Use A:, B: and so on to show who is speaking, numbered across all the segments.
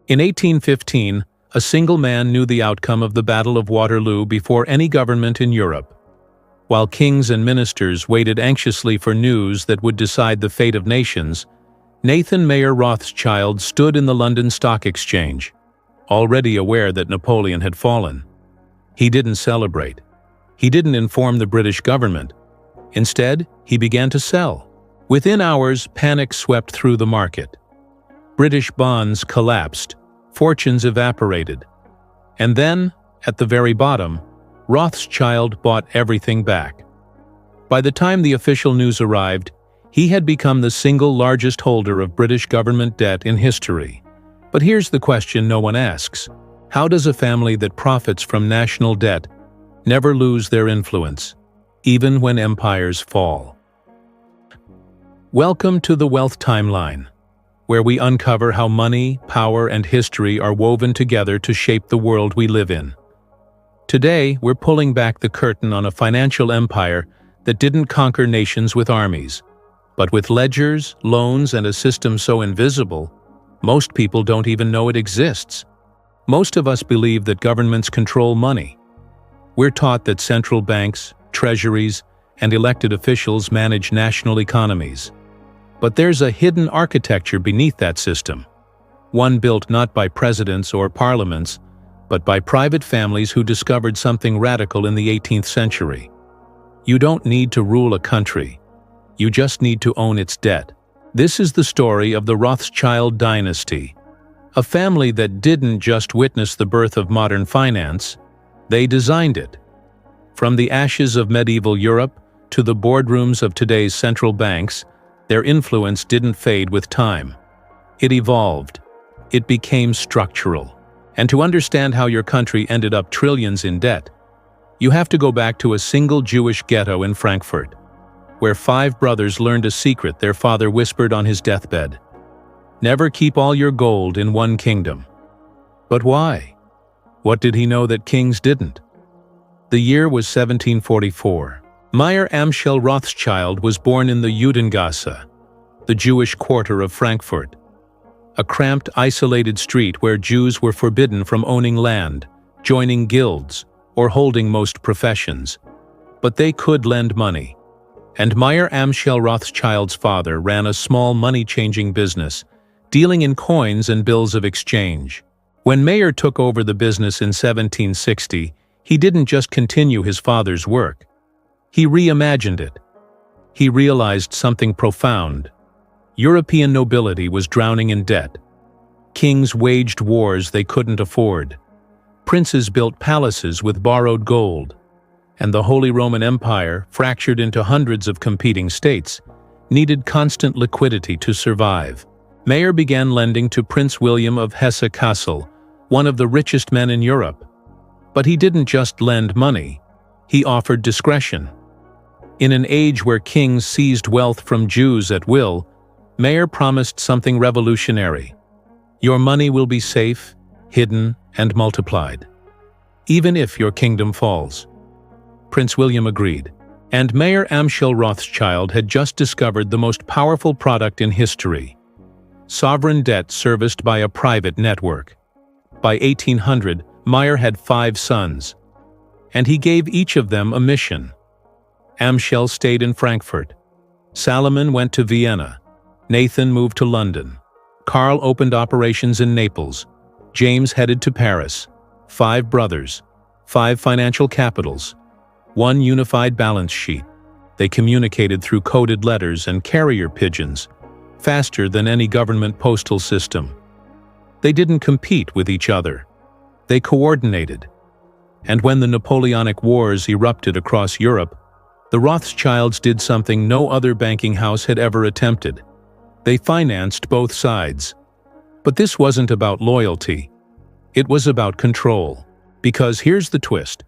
A: In 1815, a single man knew the outcome of the Battle of Waterloo before any government in Europe. While kings and ministers waited anxiously for news that would decide the fate of nations, Nathan Mayer Rothschild stood in the London Stock Exchange, already aware that Napoleon had fallen. He didn't celebrate. He didn't inform the British government. Instead, he began to sell. Within hours, panic swept through the market. British bonds collapsed, fortunes evaporated. And then, at the very bottom, Rothschild bought everything back. By the time the official news arrived, he had become the single largest holder of British government debt in history. But here's the question no one asks. How does a family that profits from national debt never lose their influence, even when empires fall? Welcome to the Wealth Timeline, where we uncover how money, power, and history are woven together to shape the world we live in. Today, we're pulling back the curtain on a financial empire that didn't conquer nations with armies, but with ledgers, loans, and a system so invisible, most people don't even know it exists. Most of us believe that governments control money. We're taught that central banks, treasuries, and elected officials manage national economies. But there's a hidden architecture beneath that system, one built not by presidents or parliaments, but by private families who discovered something radical in the 18th century. You don't need to rule a country. You just need to own its debt. This is the story of the Rothschild Dynasty, a family that didn't just witness the birth of modern finance, they designed it. From the ashes of medieval Europe to the boardrooms of today's central banks, their influence didn't fade with time. It evolved. It became structural. And to understand how your country ended up trillions in debt, you have to go back to a single Jewish ghetto in Frankfurt, where 5 brothers learned a secret their father whispered on his deathbed. Never keep all your gold in one kingdom. But why? What did he know that kings didn't? The year was 1744. Meyer Amschel Rothschild was born in the Judengasse, the Jewish quarter of Frankfurt, a cramped, isolated street where Jews were forbidden from owning land, joining guilds, or holding most professions. But they could lend money. And Meyer Amschel Rothschild's father ran a small money-changing business, dealing in coins and bills of exchange. When Meyer took over the business in 1760, he didn't just continue his father's work. He reimagined it. He realized something profound. European nobility was drowning in debt. Kings waged wars they couldn't afford. Princes built palaces with borrowed gold. And the Holy Roman Empire, fractured into hundreds of competing states, needed constant liquidity to survive. Meyer began lending to Prince William of Hesse-Kassel, one of the richest men in Europe. But he didn't just lend money. He offered discretion. In an age where kings seized wealth from Jews at will, Meyer promised something revolutionary. Your money will be safe, hidden, and multiplied, even if your kingdom falls. Prince William agreed, and Meyer Amschel Rothschild had just discovered the most powerful product in history: sovereign debt serviced by a private network. By 1800, Meyer had 5 sons, and he gave each of them a mission. Amschel stayed in Frankfurt. Salomon went to Vienna. Nathan moved to London. Karl opened operations in Naples. James headed to Paris. 5 brothers, 5 financial capitals, 1 unified balance sheet. They communicated through coded letters and carrier pigeons, faster than any government postal system. They didn't compete with each other. They coordinated. And when the Napoleonic Wars erupted across Europe, the Rothschilds did something no other banking house had ever attempted. They financed both sides. But this wasn't about loyalty. It was about control. Because here's the twist.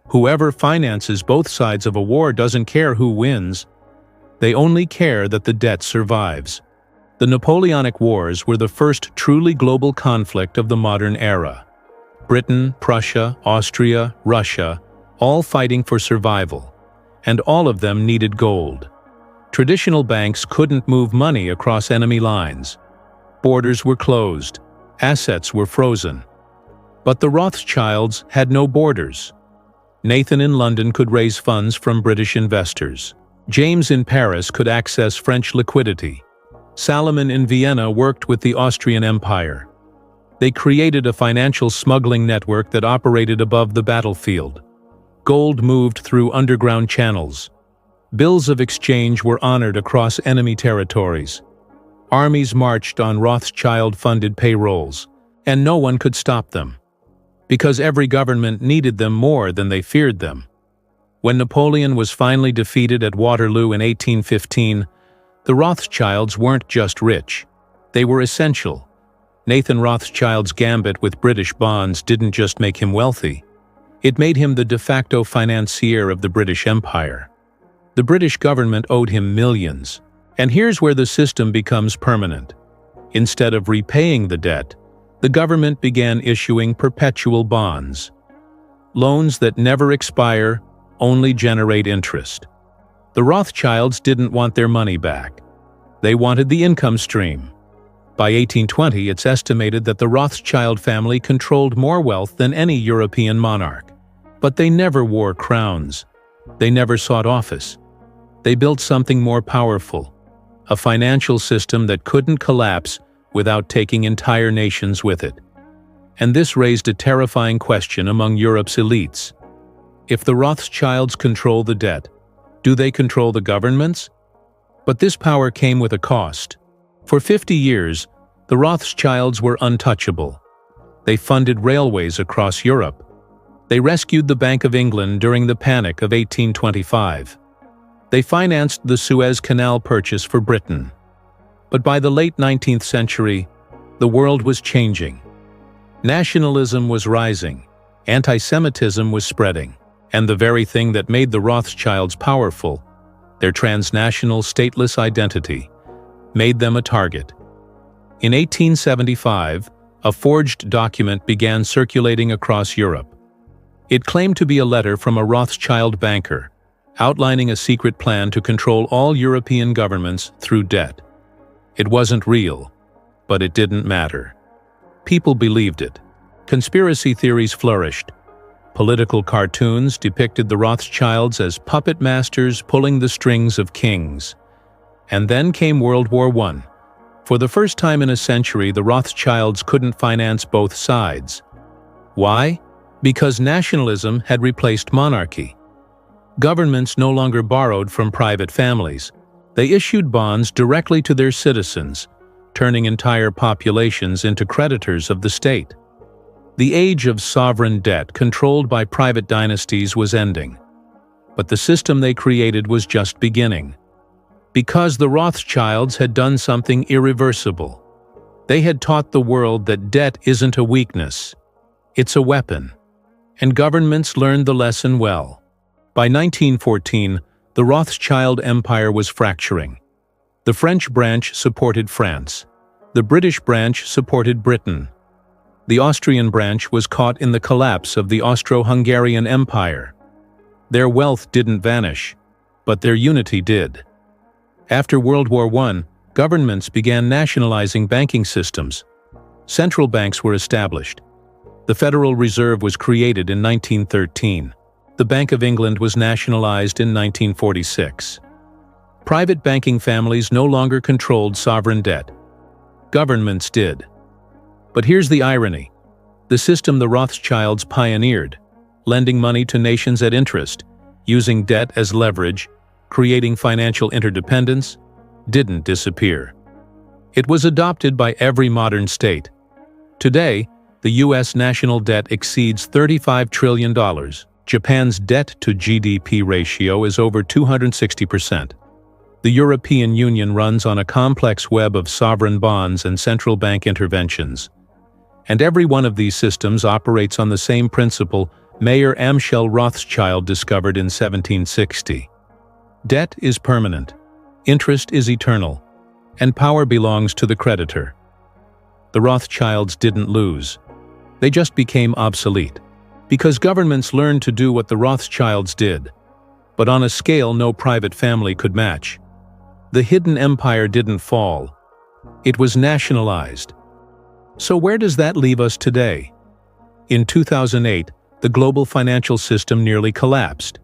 A: Whoever finances both sides of a war doesn't care who wins. They only care that the debt survives. The Napoleonic Wars were the first truly global conflict of the modern era. Britain, Prussia, Austria, Russia, all fighting for survival. And all of them needed gold. Traditional banks couldn't move money across enemy lines. Borders were closed. Assets were frozen. But the Rothschilds had no borders. Nathan in London could raise funds from British investors. James in Paris could access French liquidity. Salomon in Vienna worked with the Austrian Empire. They created a financial smuggling network that operated above the battlefield. Gold moved through underground channels. Bills of exchange were honored across enemy territories. Armies marched on Rothschild-funded payrolls, and no one could stop them, because every government needed them more than they feared them. When Napoleon was finally defeated at Waterloo in 1815, the Rothschilds weren't just rich. They were essential. Nathan Rothschild's gambit with British bonds didn't just make him wealthy. It made him the de facto financier of the British Empire. The British government owed him millions. And here's where the system becomes permanent. Instead of repaying the debt, the government began issuing perpetual bonds. Loans that never expire, only generate interest. The Rothschilds didn't want their money back. They wanted the income stream. By 1820, it's estimated that the Rothschild family controlled more wealth than any European monarch. But they never wore crowns. They never sought office. They built something more powerful, a financial system that couldn't collapse without taking entire nations with it. And this raised a terrifying question among Europe's elites. If the Rothschilds control the debt, do they control the governments? But this power came with a cost. For 50 years, the Rothschilds were untouchable. They funded railways across Europe. They rescued the Bank of England during the Panic of 1825. They financed the Suez Canal purchase for Britain. But by the late 19th century, the world was changing. Nationalism was rising, anti-Semitism was spreading, and the very thing that made the Rothschilds powerful, their transnational stateless identity, made them a target. In 1875, a forged document began circulating across Europe. It claimed to be a letter from a Rothschild banker, outlining a secret plan to control all European governments through debt. It wasn't real, but it didn't matter. People believed it. Conspiracy theories flourished. Political cartoons depicted the Rothschilds as puppet masters pulling the strings of kings. And then came World War I. For the first time in a century, the Rothschilds couldn't finance both sides. Why? Because nationalism had replaced monarchy. Governments no longer borrowed from private families. They issued bonds directly to their citizens, turning entire populations into creditors of the state. The age of sovereign debt controlled by private dynasties was ending. But the system they created was just beginning. Because the Rothschilds had done something irreversible. They had taught the world that debt isn't a weakness, it's a weapon. And governments learned the lesson well. By 1914, the Rothschild Empire was fracturing. The French branch supported France. The British branch supported Britain. The Austrian branch was caught in the collapse of the Austro-Hungarian Empire. Their wealth didn't vanish, but their unity did. After World War I, governments began nationalizing banking systems. Central banks were established. The Federal Reserve was created in 1913. The Bank of England was nationalized in 1946. Private banking families no longer controlled sovereign debt. Governments did. But here's the irony. The system the Rothschilds pioneered, lending money to nations at interest, using debt as leverage, creating financial interdependence, didn't disappear. It was adopted by every modern state. Today, the U.S. national debt exceeds $35 trillion. Japan's debt-to-GDP ratio is over 260%. The European Union runs on a complex web of sovereign bonds and central bank interventions. And every one of these systems operates on the same principle Mayer Amschel Rothschild discovered in 1760. Debt is permanent, interest is eternal, and power belongs to the creditor. The Rothschilds didn't lose. They just became obsolete. Because governments learned to do what the Rothschilds did, but on a scale no private family could match. The hidden empire didn't fall. It was nationalized. So where does that leave us today? In 2008, the global financial system nearly collapsed.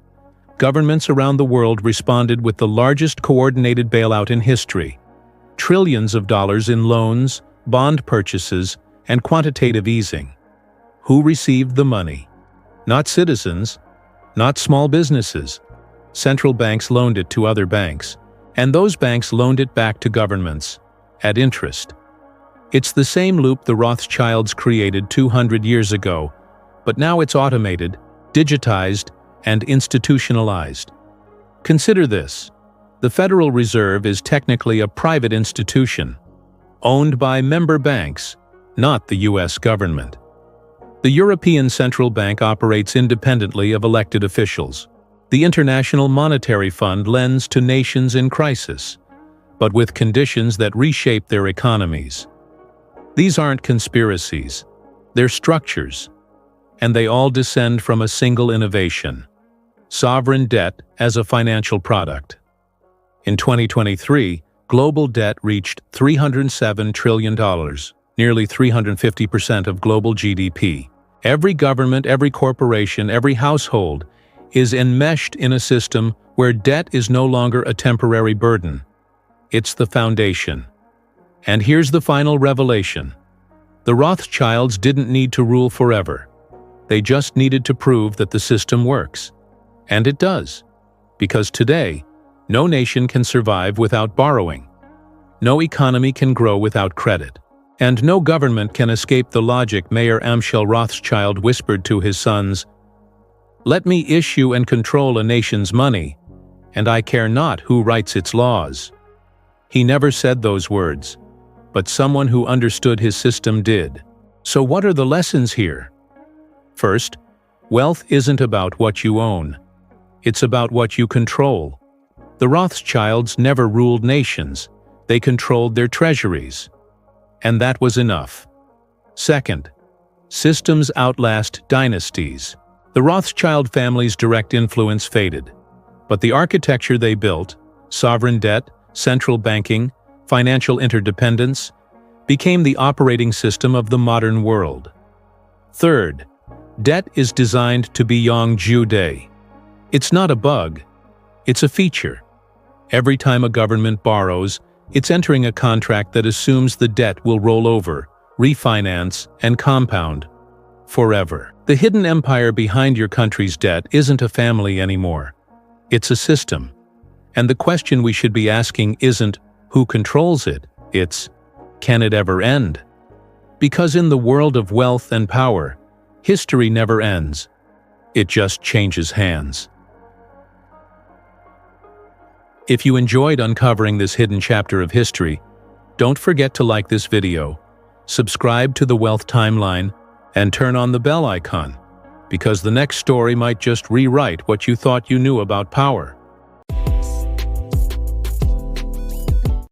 A: Governments around the world responded with the largest coordinated bailout in history. Trillions of dollars in loans, bond purchases, and quantitative easing. Who received the money? Not citizens, not small businesses. Central banks loaned it to other banks, and those banks loaned it back to governments, at interest. It's the same loop the Rothschilds created 200 years ago, but now it's automated, digitized, and institutionalized. Consider this. The Federal Reserve is technically a private institution, owned by member banks, not the US government. The European Central Bank operates independently of elected officials. The International Monetary Fund lends to nations in crisis, but with conditions that reshape their economies. These aren't conspiracies, they're structures, and they all descend from a single innovation: sovereign debt as a financial product. In 2023, global debt reached $307 trillion, nearly 350% of global GDP. Every government, every corporation, every household is enmeshed in a system where debt is no longer a temporary burden. It's the foundation. And here's the final revelation. The Rothschilds didn't need to rule forever. They just needed to prove that the system works. And it does. Because today, no nation can survive without borrowing. No economy can grow without credit. And no government can escape the logic Mayor Amschel Rothschild whispered to his sons, "Let me issue and control a nation's money, and I care not who writes its laws." He never said those words, but someone who understood his system did. So what are the lessons here? First, wealth isn't about what you own. It's about what you control. The Rothschilds never ruled nations. They controlled their treasuries. And that was enough. Second, systems outlast dynasties. The Rothschild family's direct influence faded, but the architecture they built, sovereign debt, central banking, financial interdependence, became the operating system of the modern world. Third, debt is designed to be Yongju. It's not a bug, it's a feature. Every time a government borrows, it's entering a contract that assumes the debt will roll over, refinance, and compound forever. The hidden empire behind your country's debt isn't a family anymore. It's a system. And the question we should be asking isn't who controls it, it's can it ever end? Because in the world of wealth and power, history never ends. It just changes hands. If you enjoyed uncovering this hidden chapter of history, don't forget to like this video, subscribe to the Wealth Timeline, and turn on the bell icon, because the next story might just rewrite what you thought you knew about power.